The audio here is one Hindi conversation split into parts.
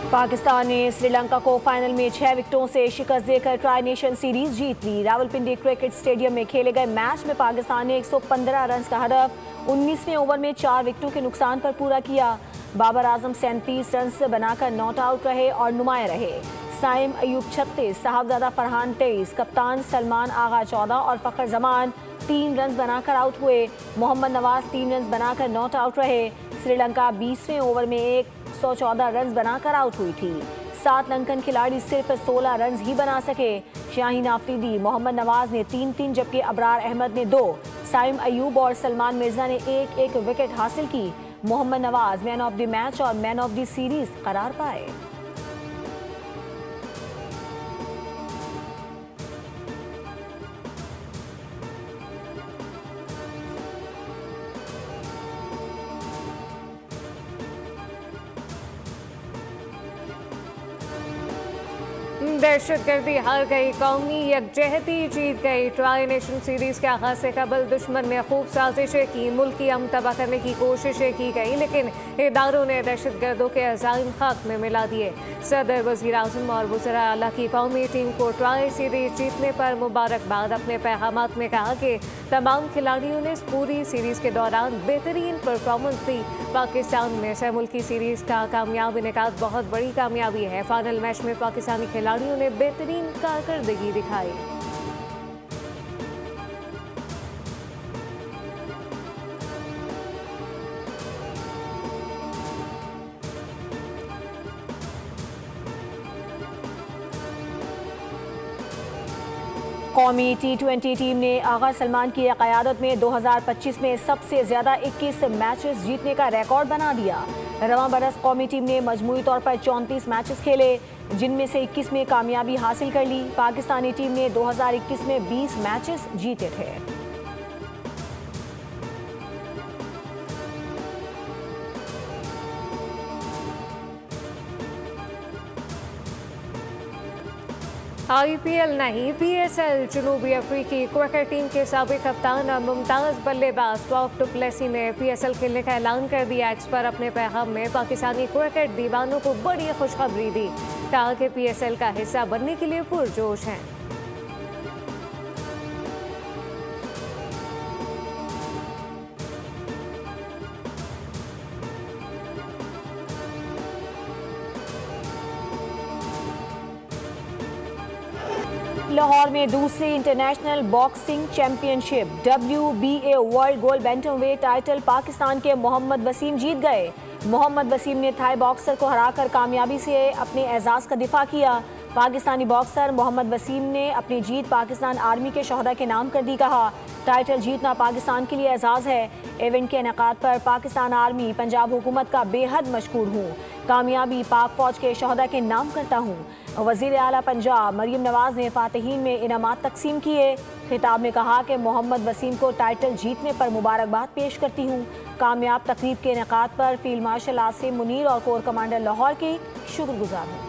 पाकिस्तान ने श्रीलंका को फाइनल में 6 विकेटों से शिकस्त देकर ट्राई नेशन सीरीज जीत ली। रावलपिंडी क्रिकेट स्टेडियम में खेले गए मैच में पाकिस्तान ने 115 रन का हदफ 19वें ओवर में 4 विकेटों के नुकसान पर पूरा किया। बाबर आजम 37 रन से बनाकर नॉट आउट रहे और नुमाया रहे। साइम अयूब 36, साहबजादा फरहान 23, कप्तान सलमान आगा 14 और फखर जमान 3 रन बनाकर आउट हुए। मोहम्मद नवाज 3 रन बनाकर नॉट आउट रहे। श्रीलंका 20वें ओवर में 114 रन बनाकर आउट हुई थी। 7 लंकन खिलाड़ी सिर्फ 16 रन ही बना सके। शाहीन आफरीदी, मोहम्मद नवाज ने 3-3 जबकि अबरार अहमद ने 2, साइम अयूब और सलमान मिर्जा ने 1-1 विकेट हासिल की। Mohammad Nawaz man of the match और मैन ऑफ द सीरीज करार पाए। दहशतगर्दी हार गई, कौमी यकजहती जीत गई। ट्राई नेशन सीरीज के आगाज से कबल दुश्मन ने खूब साजिशें की, मुल्की अमन तबाह करने की कोशिशें की गई, लेकिन इदारों ने दहशतगर्दों के अज़ाइम खाक में मिला दिए। सदर, वज़ीर आज़म और वज़रा आला की कौमी टीम को ट्राई सीरीज जीतने पर मुबारकबाद। अपने पैगामात में कहा कि तमाम खिलाड़ियों ने पूरी सीरीज के दौरान बेहतरीन परफॉर्मेंस दी। पाकिस्तान में सह मुल्की सीरीज का कामयाब इनेकाद बहुत बड़ी कामयाबी है। फाइनल मैच में पाकिस्तानी खिलाड़ियों ने बेहतरीन कारकर्दगी दिखाई। कौमी T20 टीम ने आगा सलमान की क़यादत में 2025 में सबसे ज़्यादा 21 मैचेस जीतने का रिकॉर्ड बना दिया। रवां बरस कौमी टीम ने मजमूई तौर पर 34 मैचेस खेले, जिनमें से 21 में कामयाबी हासिल कर ली। पाकिस्तानी टीम ने 2021 में 20 मैचेस जीते थे। IPL नहीं, PSL। जनूबी अफ्रीकी क्रिकेट टीम के साबिक कप्तान और मुमताज़ बल्लेबाज फाफ डु प्लेसी ने PSL खेलने का ऐलान कर दिया। एक्स पर अपने पैगाम में पाकिस्तानी क्रिकेट दीवानों को बड़ी खुशखबरी दी। कहा कि PSL का हिस्सा बनने के लिए पुरजोश हैं। लाहौर में दूसरी international boxing championship WBA world gold bantamweight title Pakistan के मोहम्मद वसीम जीत गए। मोहम्मद वसीम ने थाई बॉक्सर को हराकर कामयाबी से अपने एजाज का दिफा किया। पाकिस्तानी बॉक्सर मोहम्मद वसीम ने अपनी जीत पाकिस्तान आर्मी के शोहदा के नाम कर दी। कहा, टाइटल जीतना पाकिस्तान के लिए एजाज है। इवेंट के इनेकाद पर पाकिस्तान आर्मी, पंजाब हुकूमत का बेहद मशकूर हूँ। कामयाबी पाक फौज के शोहदा के नाम करता हूँ। वज़ीर आला पंजाब मरियम नवाज ने फातिहीन में इनामात तकसीम किए। खिताब में कहा कि मोहम्मद वसीम को टाइटल जीतने पर मुबारकबाद पेश करती हूँ। कामयाब तकरीब के इनेकाद पर फील्ड मार्शल आसिम मुनीर और कोर कमांडर लाहौर की शुक्रगुजार हूँ।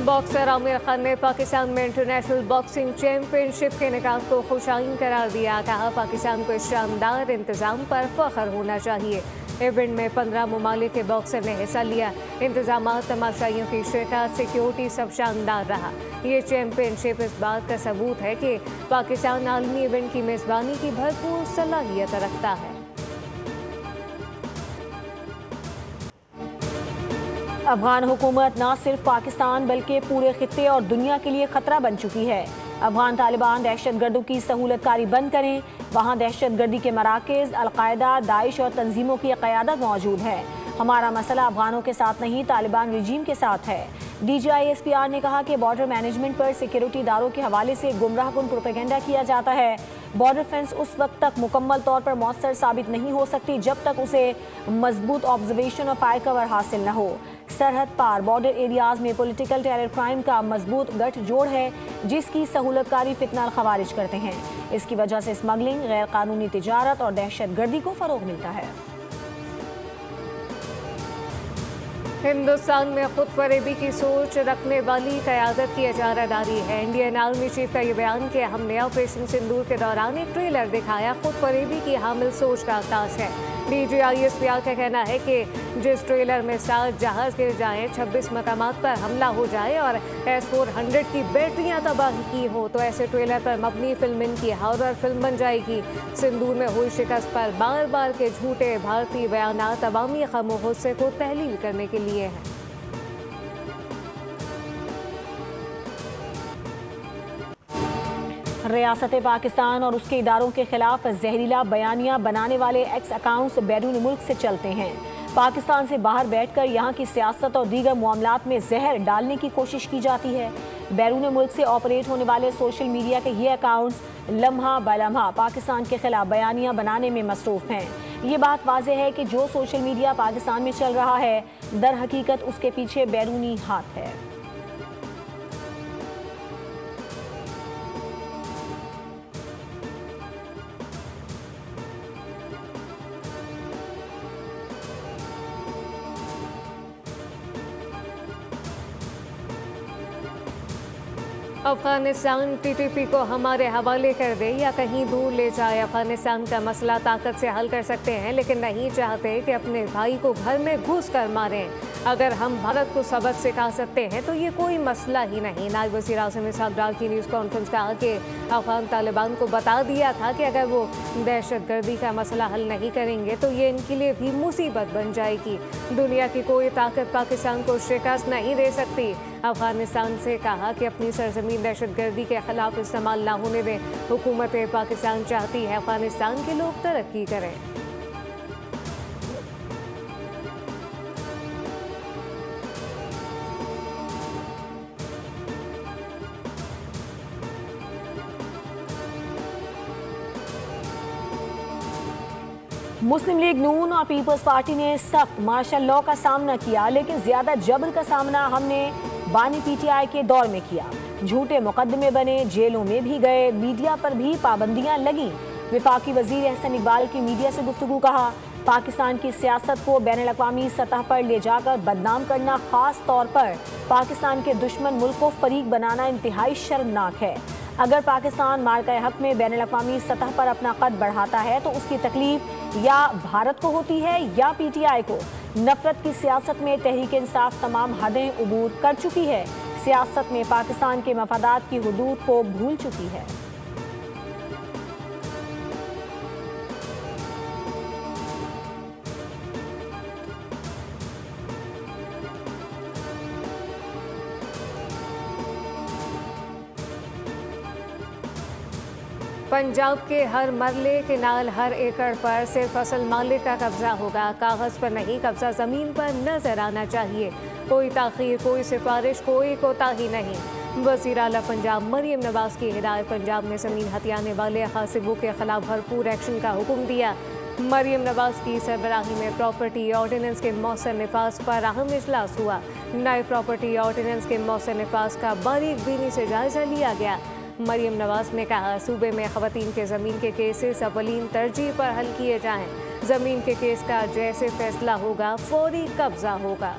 बॉक्सर आमिर खान ने पाकिस्तान में इंटरनेशनल बॉक्सिंग चैंपियनशिप के निकाह को खुशाइन करार दिया। कहा, पाकिस्तान को इस शानदार इंतजाम पर फख्र होना चाहिए। इवेंट में 15 ममालिक के बॉक्सर ने हिस्सा लिया। इंतजाम, तमाशाइयों की शिरकत, सिक्योरिटी सब शानदार रहा। ये चैंपियनशिप इस बात का सबूत है कि पाकिस्तान आलमी इवेंट की मेज़बानी की भरपूर सलाहियत रखता है। अफगान हुकूमत न सिर्फ पाकिस्तान बल्कि पूरे खित्ते और दुनिया के लिए खतरा बन चुकी है। अफगान तालिबान दहशतगर्दों की सहूलतकारी बंद करें। वहाँ दहशतगर्दी के मराकज़, अलकायदा, दाइश और तंजीमों की क़यादत मौजूद है। हमारा मसला अफगानों के साथ नहीं, तालिबान रजीम के साथ है। DGI-SPR ने कहा कि बॉर्डर मैनेजमेंट पर सिक्योरिटी इदारों के हवाले से गुमराहकुन प्रोपेगेंडा किया जाता है। बॉर्डर फेंस उस वक्त तक मुकम्मल तौर पर मौसर साबित नहीं हो सकती जब तक उसे मजबूत ऑब्जर्वेशन और फायर कवर हासिल न हो। सरहद पार बॉर्डर एरियाज में पॉलिटिकल टेरर क्राइम का मजबूत गठजोड़ है, जिसकी सहूलतकारी फितनाल खवारिज करते हैं। इसकी वजह से स्मगलिंग, गैर कानूनी तिजारत और दहशतगर्दी को फरोग मिलता है। हिंदुस्तान में खुद फरेबी की सोच रखने वाली क़यादत की इजारादारी है। इंडियन आर्मी चीफ का ये बयान कि हमने ऑपरेशन सिंदूर के दौरान एक ट्रेलर दिखाया खुद फरेबी की हामिल सोच का अक्तास है। DGISPR का कहना है कि जिस ट्रेलर में 7 जहाज गिर जाएं, 26 मकामात पर हमला हो जाए और S-400 की बैटरियां तबाह की हो, तो ऐसे ट्रेलर पर मबनी फिल्म इनकी हॉरर फिल्म बन जाएगी। सिंदूर में हुई शिकस्त पर बार बार के झूठे भारतीय बयानात अवामी ग़म व गुस्से को तहलील करने के लिए हैं। रियासत पाकिस्तान और उसके इदारों के खिलाफ जहरीला बयानिया बनाने वाले एक्स अकाउंट्स बैरून मुल्क से चलते हैं। पाकिस्तान से बाहर बैठकर यहाँ की सियासत और दीगर मामलात में जहर डालने की कोशिश की जाती है। बैरून मुल्क से ऑपरेट होने वाले सोशल मीडिया के ये अकाउंट्स लम्हा बलम्हा पाकिस्तान के खिलाफ बयानिया बनाने में मसरूफ हैं। ये बात वाज़ेह है कि जो सोशल मीडिया पाकिस्तान में चल रहा है, दर हकीकत उसके पीछे बैरूनी हाथ है। अफगानिस्तान TTP को हमारे हवाले कर दे या कहीं दूर ले जाए। अफगानिस्तान का मसला ताकत से हल कर सकते हैं, लेकिन नहीं चाहते कि अपने भाई को घर में घुस कर मारें। अगर हम भारत को सबक सिखा सकते हैं तो ये कोई मसला ही नहीं। नायब वज़ीर आज़म इसहाक़ डार की न्यूज़ कॉन्फ्रेंस कहा कि अफगान तालिबान को बता दिया था कि अगर वो दहशतगर्दी का मसला हल नहीं करेंगे तो ये इनके लिए भी मुसीबत बन जाएगी। दुनिया की कोई ताकत पाकिस्तान को शिकस्त नहीं दे सकती। अफगानिस्तान से कहा कि अपनी सरजमीन दहशतगर्दी के खिलाफ इस्तेमाल ना होने दें। हुकूमत पाकिस्तान चाहती है अफगानिस्तान के लोग तरक्की करें। मुस्लिम लीग नून और पीपल्स पार्टी ने सख्त मार्शल लॉ का सामना किया, लेकिन ज्यादा जबर का सामना हमने बानी PTI के दौर में किया। झूठे मुकदमे बने, जेलों में भी गए, मीडिया पर भी पाबंदियां लगी। वफाकी वजीर एहसन इकबाल की मीडिया से गुफ्तगू कहा, पाकिस्तान की सियासत को बैनुल-अक़वामी सतह पर ले जाकर बदनाम करना, खास तौर पर पाकिस्तान के दुश्मन मुल्क को फरीक बनाना इंतहाई शर्मनाक है। अगर पाकिस्तान मार्का हक में बैनुल-अक़वामी सतह पर अपना कद बढ़ाता है तो उसकी तकलीफ या भारत को होती है या PTI को। नफरत की सियासत में तहरीक इंसाफ तमाम हदें उबूर कर चुकी है। सियासत में पाकिस्तान के मफादात की हुदूद को भूल चुकी है। पंजाब के हर मरले के नाल हर एकड़ पर सिर्फ असल मालिक का कब्जा होगा, कागज पर नहीं। कब्जा जमीन पर नजर आना चाहिए। कोई ताखीर, कोई सिफारिश, कोई कोताही नहीं। वज़ीर आला पंजाब मरियम नवाज की हिदायत। पंजाब में ज़मीन हथियाने वाले खासिबों के खिलाफ भरपूर एक्शन का हुक्म दिया। मरियम नवाज की सरबराही में प्रॉपर्टी ऑर्डिनेंस के मौसर निफाज पर अहम इजलास हुआ। नए प्रॉपर्टी ऑर्डिनेंस के मौसर निफाज का बारीक बीनी से जायजा लिया गया। मरियम नवाज ने कहा, सूबे में ख़वातीन के ज़मीन के केसेस अवलीन तरजीह पर हल किए जाएं। ज़मीन के केस का जैसे फैसला होगा फौरी कब्जा होगा।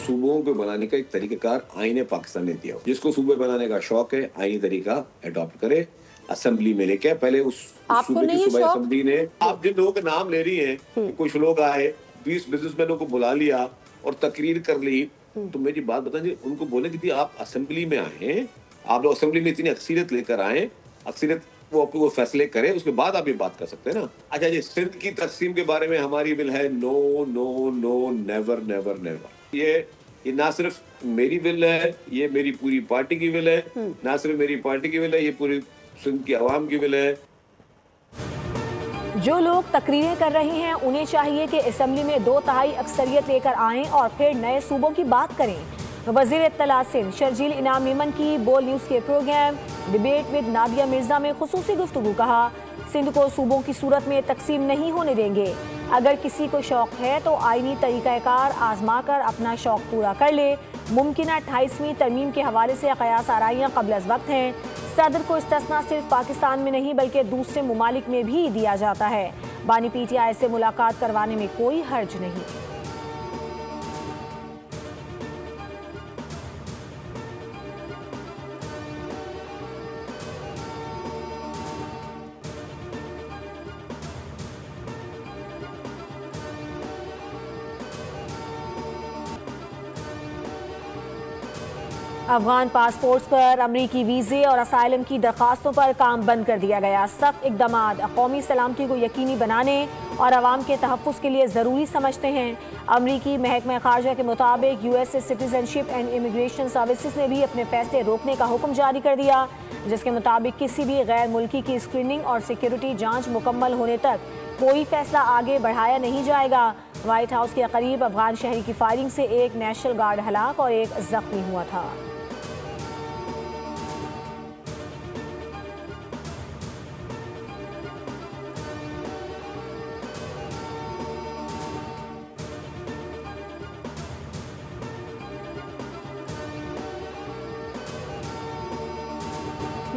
सूबों को बनाने का एक तरीकाकार आईने पाकिस्तान ने दिया, जिसको सूबे बनाने का शौक है आईनी तरीका अडॉप्ट करे, असेंबली में लेके। पहले उस सूबे की सूबाई असेंबली ने, आप जिन लोगों के नाम ले रही हैं, कुछ लोग आए 20 बिजनेसमैनों को बुला लिया और तकरीर कर ली, तो मेरी बात बताइए, उनको बोले कि आप असेंबली में आए, आप लोग असेंबली में इतनी अक्सरियत लेकर आए, अक्सरियत वो फैसले करे, उसके बाद आप ये बात कर सकते हैं ना। अच्छा जी, सिंध की तकसीम के बारे में हमारी विल है no no no, never never never. ये ना सिर्फ मेरी विल है, ये मेरी पूरी पार्टी की विल है। ना सिर्फ मेरी पार्टी की विल है, ये पूरी सिंध की आवाम की विल है। जो लोग तकरीरें कर रहे हैं उन्हें चाहिए कि असेंबली में 2/3 अक्सरियत लेकर आएं और फिर नए सूबों की बात करें। वजीर इत्तला सिंध शर्जील इनाम मेमन की बोल न्यूज़ के programme debate with Nadia Mirza में खुसूसी गुफ्तगू कहा, सिंध को सूबों की सूरत में तकसीम नहीं होने देंगे। अगर किसी को शौक है तो आईनी तरीक़ाकार आजमा कर अपना शौक पूरा कर ले। मुमकिन 28वीं तरमीम के हवाले से क़यास आराइयाँ क़ब्ल अज़ वक्त हैं। सदर को इस्तिस्ना सिर्फ पाकिस्तान में नहीं बल्कि दूसरे ममालिक में भी दिया जाता है। बानी PTI से मुलाकात करवाने में कोई हर्ज नहीं। अफगान पासपोर्ट्स पर अमरीकी वीज़े और असाइलम की दरख्वास्तों पर काम बंद कर दिया गया। सख्त इक़दामात कौमी सलामती को यकीनी बनाने और आवाम के तहफ़्फ़ुज़ के लिए ज़रूरी समझते हैं। अमरीकी महकमा ख़ारजा के मुताबिक US citizenship and immigration services ने भी अपने फैसले रोकने का हुक्म जारी कर दिया, जिसके मुताबिक किसी भी गैर मुल्की की स्क्रीनिंग और सिक्योरिटी जाँच मुकम्मल होने तक कोई फैसला आगे बढ़ाया नहीं जाएगा। व्हाइट हाउस के करीब अफगान शहरी की फायरिंग से एक नेशनल गार्ड हलाक और एक जख्मी हुआ था।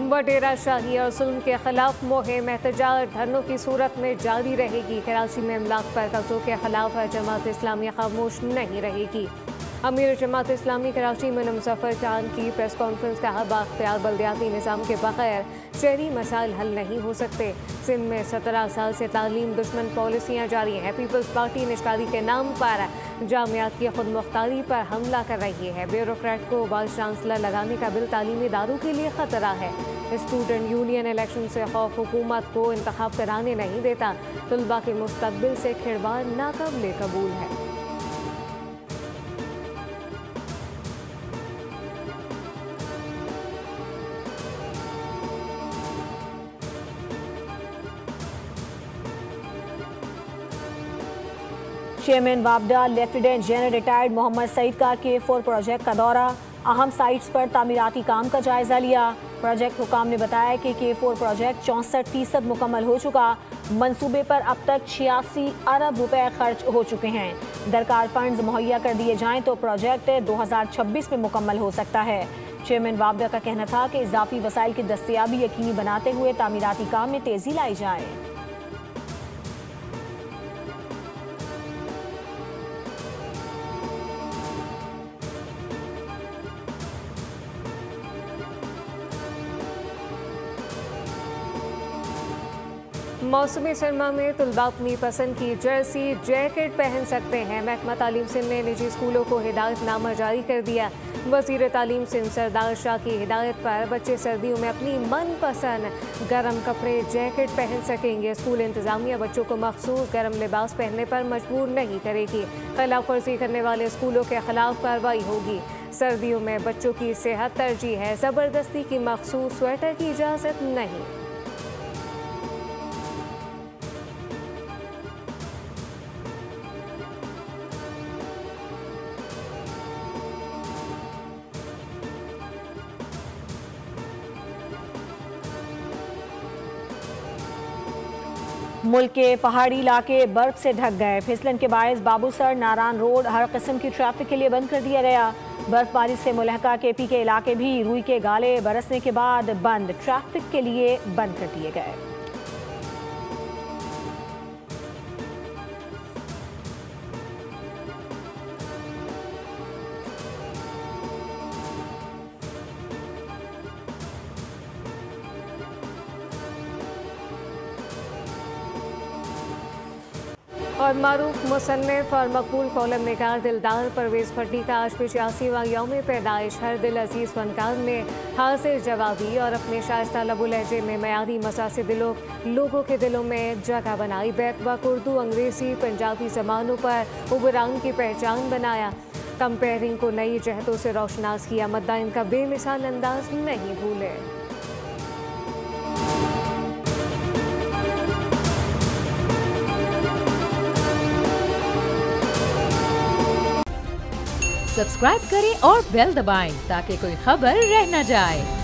वडेरा शाही और जुल्म के खिलाफ मुहिम एहतजाज धरनों की सूरत में जारी रहेगी। कराची में इमलाक पर कब्जों के खिलाफ जमात इस्लामी खामोश नहीं रहेगी। अमीर जमात इस्लामी कराची में मुज़फ़्फ़र खान की प्रेस कॉन्फ्रेंस का बाख्तियार बल्दियाती निज़ाम के बगैर शहरी मसाइल हल नहीं हो सकते। सिंध में 17 साल से तालीम दुश्मन पॉलिसियाँ जारी हैं। पीपल्स पार्टी निष्कारी के नाम पर जामियात की खुद मुख्तारी पर हमला कर रही है। ब्यूरोक्रेट को वाइस चांसलर लगाने का बिल तालीमी इदारों के लिए ख़तरा है। स्टूडेंट यूनियन इलेक्शन से खौफ हुकूमत को इंतखाब कराने नहीं देता। तलबा के मुस्तकबिल से खिलवाड़ नाकाबिले कबूल है। चेयरमैन वापडा lieutenant general retired Mohammad Saeed का K4 प्रोजेक्ट का दौरा, अहम साइट्स पर तामीराती काम का जायजा लिया। प्रोजेक्ट हुकाम ने बताया कि K4 प्रोजेक्ट 64% मुकम्मल हो चुका। मंसूबे पर अब तक 86 अरब रुपए खर्च हो चुके हैं। दरकार फंड्स मुहैया कर दिए जाएं तो प्रोजेक्ट 2026 में मुकम्मल हो सकता है। चेयरमैन वापडा का कहना था कि इजाफी वसाइल की दस्तयाबी यकीनी बनाते हुए तामीराती काम में तेजी लाई जाए। मौसमी सरमा में तलबा अपनी पसंद की जर्सी जैकेट पहन सकते हैं। महकमा तालीम सिंध ने निजी स्कूलों को हिदायतनामा जारी कर दिया। वज़ीर तालीम सिंध सरदार शाह की हिदायत पर बच्चे सर्दियों में अपनी मनपसंद गर्म कपड़े जैकेट पहन सकेंगे। स्कूल इंतजामिया बच्चों को मखसूस गर्म लिबास पहनने पर मजबूर नहीं करेगी। खिलाफ वर्जी करने वाले स्कूलों के खिलाफ कार्रवाई होगी। सर्दियों में बच्चों की सेहत तरजीह है। ज़बरदस्ती की मखसूस स्वेटर की इजाज़त नहीं। मुल्क के पहाड़ी इलाके बर्फ से ढक गए। फिसलन के बायस बाबूसर नारान रोड हर किस्म की ट्रैफिक के लिए बंद कर दिया गया। बर्फबारी से मुलहका KP के इलाके भी रुई के गाले बरसने के बाद बंद, ट्रैफिक के लिए बंद कर दिए गए। और मारूफ मुसन्निफ और मकबूल कॉलम निगार दिलदार परवेज़ भट्टी का आज 85वां यौम पैदाइश। हर दिल अजीज़ फनकार ने हाजिर जवाबी और अपने शाइस्ता लबो लहजे में मयारी मसासे लोगों के दिलों में जगह बनाई। बैकवक्त उर्दू, अंग्रेज़ी, पंजाबी ज़बानों पर उबरान की पहचान बनाया। कंपेयरिंग को नई जहतों से रोशनास किया। मद्दाइन का बेमिसाल अंदाज नहीं भूले। सब्सक्राइब करें और बेल दबाएं ताकि कोई खबर रह न जाए।